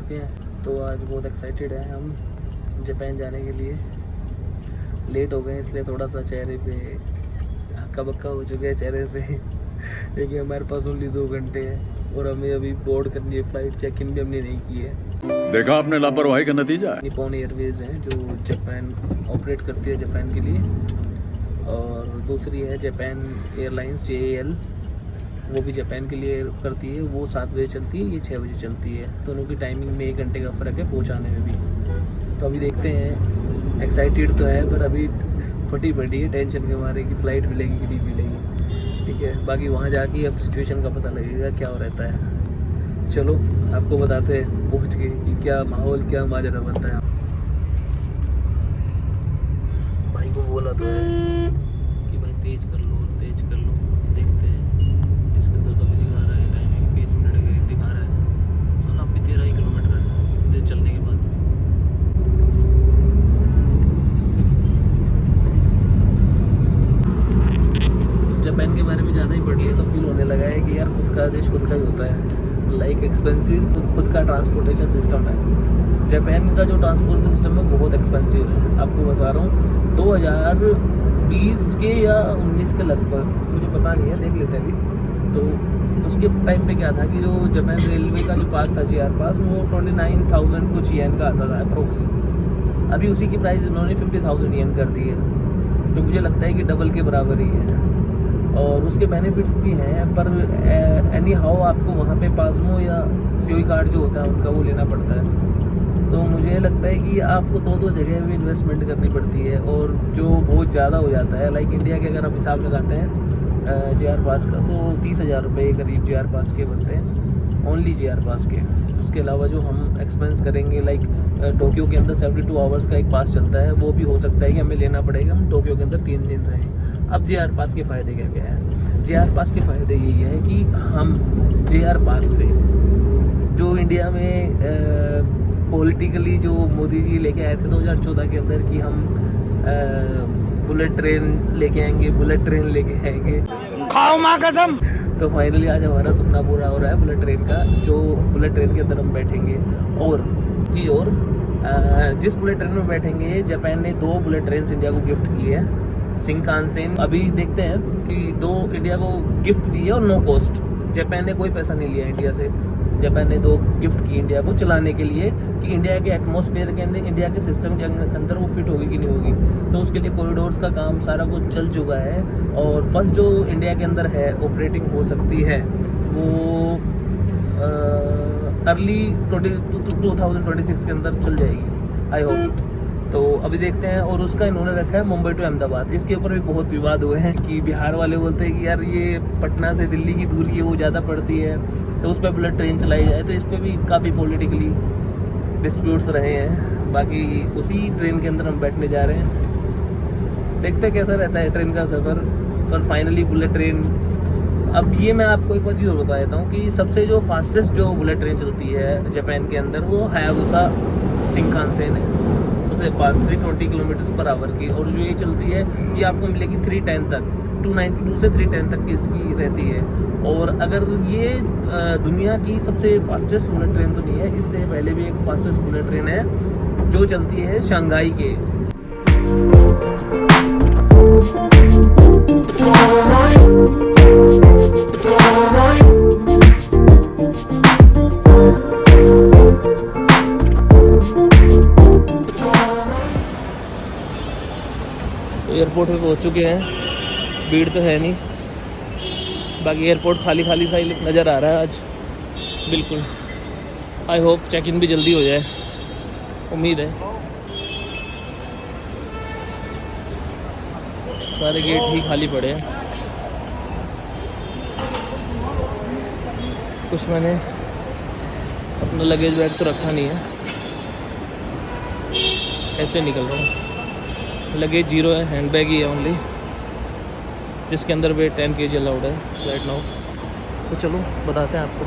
चुके हैं। तो आज बहुत एक्साइटेड हैं हम जापान जाने के लिए। लेट हो गए इसलिए थोड़ा सा चेहरे पे हक्का बक्का हो चुके हैं चेहरे से क्योंकि हमारे पास ओनली 2 घंटे हैं और हमें अभी बोर्ड करनी है फ्लाइट। चेक इन भी हमने नहीं की है। देखा आपने लापरवाही का नतीजा। निप्पॉन एयरवेज है जो जापान ऑपरेट करती है जापान के लिए, और दूसरी है जापान एयरलाइंस JAL, वो भी जापान के लिए करती है। वो 7 बजे चलती है, ये 6 बजे चलती है। दोनों की टाइमिंग में 1 घंटे का फ़र्क है पहुंचाने में भी। तो अभी देखते हैं, एक्साइटेड तो है पर अभी फटी पड़ी है टेंशन के मारे कि फ़्लाइट मिलेगी कि नहीं मिलेगी। ठीक है, बाकी वहाँ जाके अब सिचुएशन का पता लगेगा क्या हो रहता है। चलो आपको बताते हैं पहुँच के कि क्या माहौल क्या माजरा बनता है। भाई को बोला तो है कि भाई तेज़ कर लो तेज़ कर लो, देखते हैं। इसके अंदर तो भी दिखा रहा है टाइमिंग 20 मिनट करीब दिखा रहा है। तो ना 13 ही किलोमीटर है इधर चलने के बाद। जापान के बारे में ज़्यादा ही पढ़ लिया तो फील होने लगा है कि यार खुद का देश खुद का ही होता है। लाइक एक्सपेंसिव खुद का ट्रांसपोर्टेशन सिस्टम है। जापान का जो ट्रांसपोर्ट सिस्टम है बहुत एक्सपेंसिव है। आपको बता रहा हूँ 2020 के या 19 के लगभग, मुझे पता नहीं है, देख लेते हैं अभी। तो उसके टाइम पे क्या था कि जो जापान रेलवे का जो पास था JR पास, वो 29,000 कुछ येन का आता था अप्रोक्स। अभी उसी की प्राइस इन्होंने 50,000 येन कर दी है, जो मुझे लगता है कि डबल के बराबर ही है। और उसके बेनिफिट्स भी हैं, पर एनी हाउ आपको वहाँ पे पासमो या सीओई कार्ड जो होता है उनका वो लेना पड़ता है। तो मुझे लगता है कि आपको 2 जगह भी इन्वेस्टमेंट करनी पड़ती है, और जो बहुत ज़्यादा हो जाता है। लाइक इंडिया के अगर हम हिसाब लगाते हैं JR पास का, तो 30,000 रुपये करीब JR पास के बनते हैं, ओनली JR पास के। उसके अलावा जो हम एक्सपेंस करेंगे, लाइक टोक्यो के अंदर 72 आवर्स का एक पास चलता है, वो भी हो सकता है कि हमें लेना पड़ेगा, हम टोक्यो के अंदर 3 दिन रहें। अब JR पास के फ़ायदे क्या क्या है? JR पास के फ़ायदे यही है कि हम JR पास से जो इंडिया में पॉलिटिकली जो मोदी जी लेके आए थे 2014 के अंदर कि हम बुलेट ट्रेन लेके आएंगे, बुलेट ट्रेन लेके आएंगे, खाओ माँ कसम। तो फाइनली आज हमारा सपना पूरा हो रहा है बुलेट ट्रेन का। जो बुलेट ट्रेन के अंदर हम बैठेंगे, और जिस बुलेट ट्रेन में बैठेंगे, जापान ने 2 बुलेट ट्रेन इंडिया को गिफ्ट की है, शिंकानसेन। अभी देखते हैं कि 2 इंडिया को गिफ्ट दी है और नो कॉस्ट। जापान ने कोई पैसा नहीं लिया इंडिया से। जापान ने 2 गिफ्ट की इंडिया को चलाने के लिए कि इंडिया के एटमॉस्फेयर के अंदर, इंडिया के सिस्टम के अंदर वो फिट होगी कि नहीं होगी। तो उसके लिए कॉरिडोर्स का काम सारा कुछ चल चुका है, और फर्स्ट जो इंडिया के अंदर है ऑपरेटिंग हो सकती है वो अर्ली 2026 के अंदर चल जाएगी, आई होप। तो अभी देखते हैं। और उसका इन्होंने रखा है मुंबई टू अहमदाबाद। इसके ऊपर भी बहुत विवाद हुए हैं कि बिहार वाले बोलते हैं कि यार ये पटना से दिल्ली की दूरी है वो ज़्यादा पड़ती है, तो उस पर बुलेट ट्रेन चलाई जाए। तो इस पर भी काफ़ी पॉलिटिकली डिस्प्यूट्स रहे हैं। बाकी उसी ट्रेन के अंदर हम बैठने जा रहे हैं, देखते हैं कैसा रहता है ट्रेन का सफ़र। पर फाइनली बुलेट ट्रेन, अब ये मैं आपको एक बार चीज़ और बता देता हूँ कि सबसे जो फास्टेस्ट जो बुलेट ट्रेन चलती है जापान के अंदर, वो हायाबुसा शिंकानसेन है, सबसे फास्ट 320 किलोमीटर/आवर की। और जो ये चलती है ये आपको मिलेगी 310 तक, 292 से 310 तक की इसकी रहती है। और अगर ये दुनिया की सबसे फास्टेस्ट बुलेट ट्रेन तो नहीं है, इससे पहले भी एक फास्टेस्ट बुलेट ट्रेन है जो चलती है शंघाई के। तो एयरपोर्ट पे पहुंच चुके हैं, भीड़ तो है नहीं, बाकी एयरपोर्ट खाली खाली सा ही नज़र आ रहा है आज बिल्कुल। आई होप चेक इन भी जल्दी हो जाए, उम्मीद है। सारे गेट ही खाली पड़े हैं। कुछ मैंने अपना लगेज बैग तो रखा नहीं है, ऐसे निकल रहा हूँ। लगेज 0 है, हैंड बैग ही है ओनली, जिसके अंदर वेट 10 kg अलाउड है राइट नाउ। तो चलो बताते हैं आपको।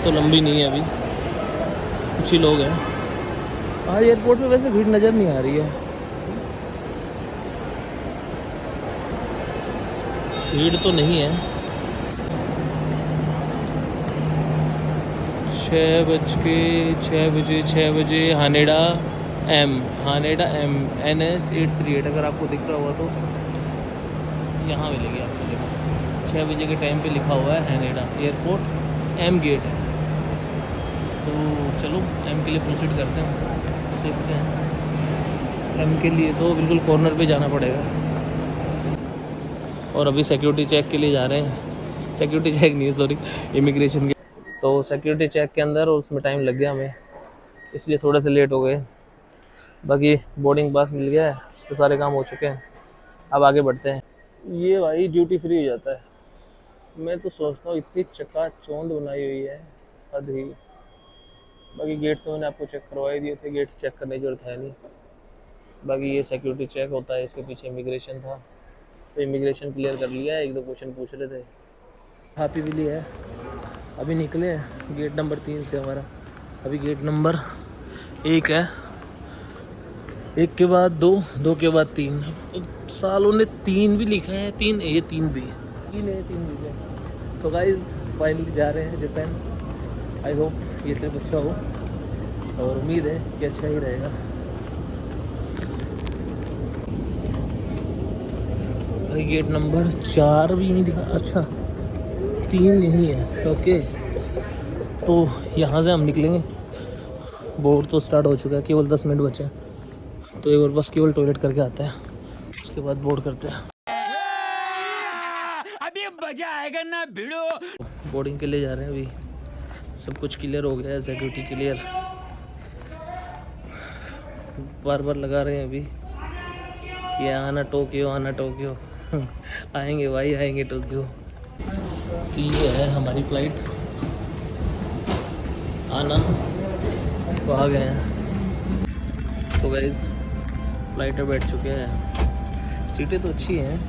तो लंबी नहीं है अभी, कुछ ही लोग हैं। आज एयरपोर्ट में वैसे भीड़ नज़र नहीं आ रही है, भीड़ तो नहीं है। 6 बजे हानेडा एम NS 838 अगर आपको दिख रहा हुआ तो यहाँ मिलेगी आपको। देखो 6 बजे के टाइम पे लिखा हुआ है हानेडा एयरपोर्ट एम गेट है। तो चलो एम के लिए प्रोसीड करते हैं, देखते हैं। एम के लिए तो बिल्कुल कॉर्नर पे जाना पड़ेगा। और अभी सिक्योरिटी चेक के लिए जा रहे हैं। सिक्योरिटी चेक नहीं है, सॉरी, इमिग्रेशन के। तो सिक्योरिटी चेक के अंदर और उसमें टाइम लग गया हमें, इसलिए थोड़े से लेट हो गए। बाकी बोर्डिंग पास मिल गया है, उस पर सारे काम हो चुके हैं। अब आगे बढ़ते हैं। ये भाई ड्यूटी फ्री हो जाता है। मैं तो सोचता हूँ इतनी चकाचौंध बनाई हुई है, हद ही। बाकी गेट तो मैंने आपको चेक करवाई दिए थे, गेट चेक करने की जरूरत है नहीं। बाकी ये सिक्योरिटी चेक होता है, इसके पीछे इमिग्रेशन था, तो इमिग्रेशन क्लियर कर लिया है। 1-2 क्वेश्चन पूछ रहे थे। हापी भी लिया है। अभी निकले हैं गेट नंबर 3 से हमारा। अभी गेट नंबर 1 है, 1 के बाद 2, 2 के बाद 3। सालों ने 3 भी लिखा है, 3 ये 3 भी 3 है, 3 भी है। तो गाइस फाइनली जा रहे हैं जापान। आई होप ये ट्रिप अच्छा हो, और उम्मीद है कि अच्छा ही रहेगा। भाई गेट नंबर 4 भी यहीं दिखा, अच्छा 3 यहीं है, ओके। तो यहाँ से हम निकलेंगे। बोर्ड तो स्टार्ट हो चुका है, केवल 10 मिनट बचे हैं। तो एक बार बस केवल टॉयलेट करके आते हैं, उसके बाद बोर्ड करते हैं। अभी मजा आएगा ना भिड़ो। बोर्डिंग के लिए जा रहे हैं। अभी सब कुछ क्लियर हो गया है, सिक्योरिटी क्लियर। बार बार लगा रहे हैं अभी कि आना टोक्यो, आना टोक्यो। आएंगे भाई, आएंगे टोक्यो। ये है हमारी फ्लाइट, आना तो आ गए हैं। तो गाइस फ्लाइट में बैठ चुके हैं। सीटें तो अच्छी हैं,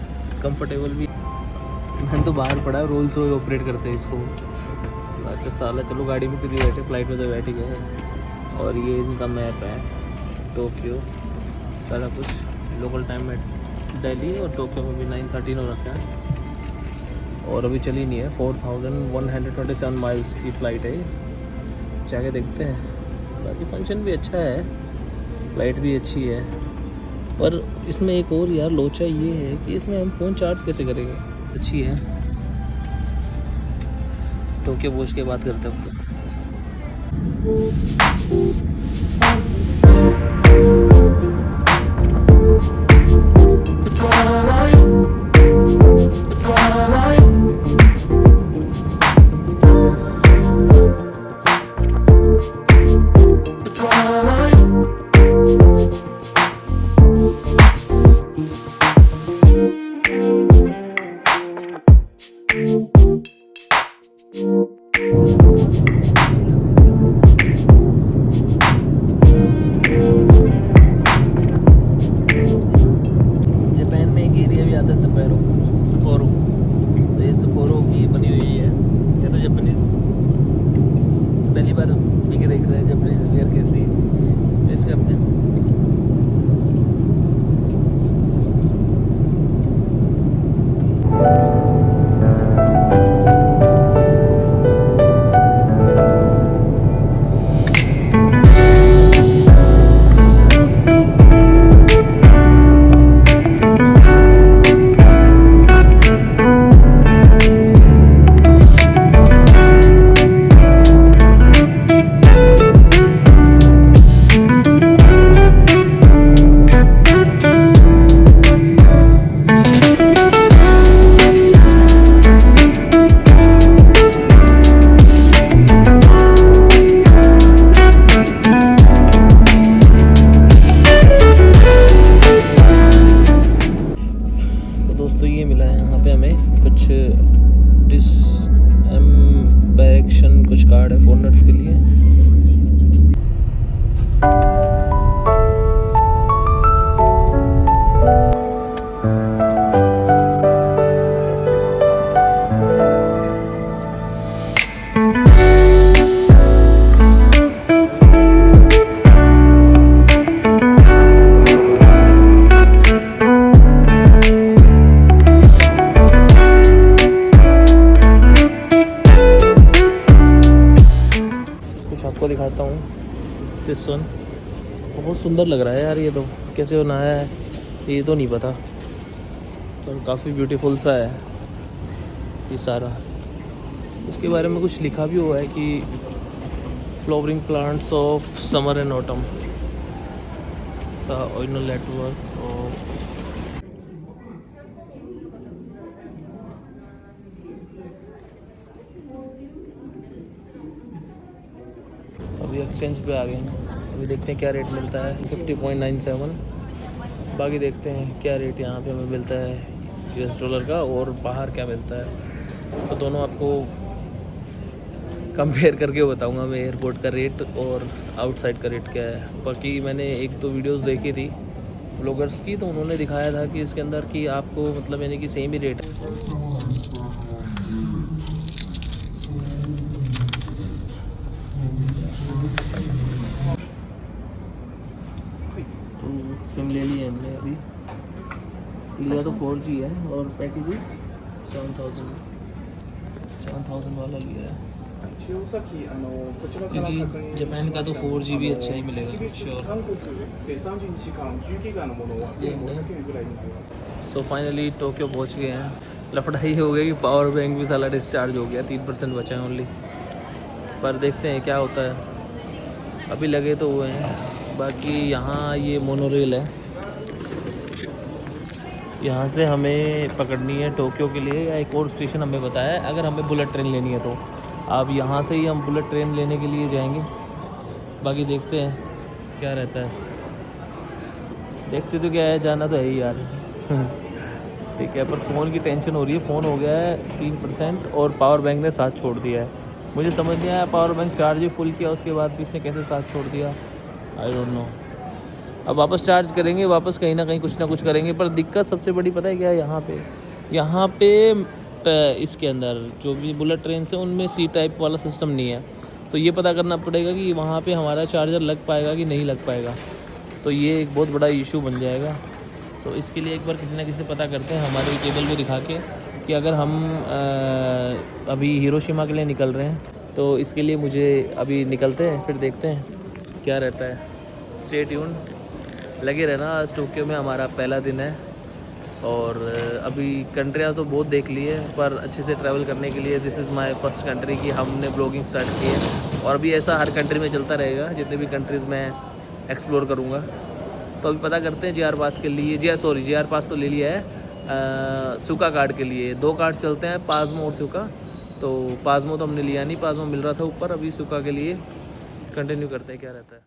कंफर्टेबल भी। मैंने तो बाहर पड़ा है, रोल्स रॉयस ऑपरेट करते हैं इसको। अच्छा साला, चलो गाड़ी में तो नहीं बैठे, फ्लाइट में तो बैठ ही गए। और ये इनका मैप है, टोक्यो सारा कुछ। लोकल टाइम में दिल्ली और टोक्यो में भी 9:13 हो रखा है। और अभी चली नहीं है। 4127 माइल्स की फ़्लाइट है, जाके देखते हैं। बाकी फंक्शन भी अच्छा है, फ्लाइट भी अच्छी है। पर इसमें एक और यार लोचा ये है कि इसमें हम फ़ोन चार्ज कैसे करेंगे। अच्छी है, टोक्यो पहुंच के बात करते हैं। सुंदर लग रहा है यार, ये तो कैसे बनाया है ये तो नहीं पता, पर काफ़ी ब्यूटीफुल सा है ये सारा। इसके बारे में कुछ लिखा भी हुआ है कि flowering plants of summer and autumn the original network of. अभी एक्सचेंज पे आ गए हैं, अभी देखते हैं क्या रेट मिलता है। 50.97। बाकी देखते हैं क्या रेट यहाँ पे हमें मिलता है US डॉलर का और बाहर क्या मिलता है, तो दोनों आपको कंपेयर करके बताऊंगा मैं एयरपोर्ट का रेट और आउटसाइड का रेट क्या है। बाकी मैंने एक दो वीडियोस देखी थी ब्लॉगर्स की, तो उन्होंने दिखाया था कि इसके अंदर कि आपको मतलब यानी कि सेम ही रेट है। तो सिम ले लिए हमने, अभी लिया तो 4G है और पैकेजेस 7000 वाला लिया है, क्योंकि जापान का तो 4G भी अच्छा ही मिलेगा श्योर। सो फाइनली टोक्यो पहुंच गए हैं। लफड़ा ही हो गया कि पावर बैंक भी साला डिस्चार्ज हो गया, 3% बचा है ओनली, पर देखते हैं क्या होता है। अभी लगे तो हुए हैं। बाकी यहाँ ये मोनोरेल है, यहाँ से हमें पकड़नी है टोक्यो के लिए, या एक और स्टेशन हमें बताया है अगर हमें बुलेट ट्रेन लेनी है तो। अब यहाँ से ही हम बुलेट ट्रेन लेने के लिए जाएंगे। बाकी देखते हैं क्या रहता है, देखते तो क्या है, जाना तो है ही यार। ठीक है, पर फ़ोन की टेंशन हो रही है। फ़ोन हो गया है 3% और पावर बैंक ने साथ छोड़ दिया है। मुझे समझ नहीं आया, पावर बैंक चार्ज ही फुल किया उसके बाद भी इसने कैसे साथ छोड़ दिया, आई डोंट नो। अब वापस चार्ज करेंगे, वापस कहीं ना कहीं कुछ ना कुछ करेंगे, पर दिक्कत सबसे बड़ी पता है क्या है, यहाँ पे इसके अंदर जो भी बुलेट ट्रेन से उनमें C टाइप वाला सिस्टम नहीं है, तो ये पता करना पड़ेगा कि वहाँ पे हमारा चार्जर लग पाएगा कि नहीं लग पाएगा। तो ये एक बहुत बड़ा इशू बन जाएगा। तो इसके लिए एक बार किसी ना किसी से पता करते हैं, हमारे टेबल पे दिखा के कि अगर हम अभी हिरोशिमा के लिए निकल रहे हैं तो इसके लिए मुझे अभी निकलते हैं, फिर देखते हैं क्या रहता है। स्टे ट्यून्ड, लगे रहना। आज टोक्यो में हमारा पहला दिन है और अभी कंट्रियाँ तो बहुत देख ली है, पर अच्छे से ट्रैवल करने के लिए this is my first country कि हमने ब्लॉगिंग स्टार्ट की है, और अभी ऐसा हर कंट्री में चलता रहेगा जितने भी कंट्रीज़ मैं एक्सप्लोर करूँगा। तो अभी पता करते हैं JR पास के लिए, JR पास तो ले लिया है, सुका कार्ड के लिए 2 कार्ड चलते हैं, पाज़मो और सुका। तो पाज़मो तो हमने लिया नहीं, पाज़मो मिल रहा था ऊपर, अभी सुका के लिए कंटिन्यू करते हैं क्या रहता है।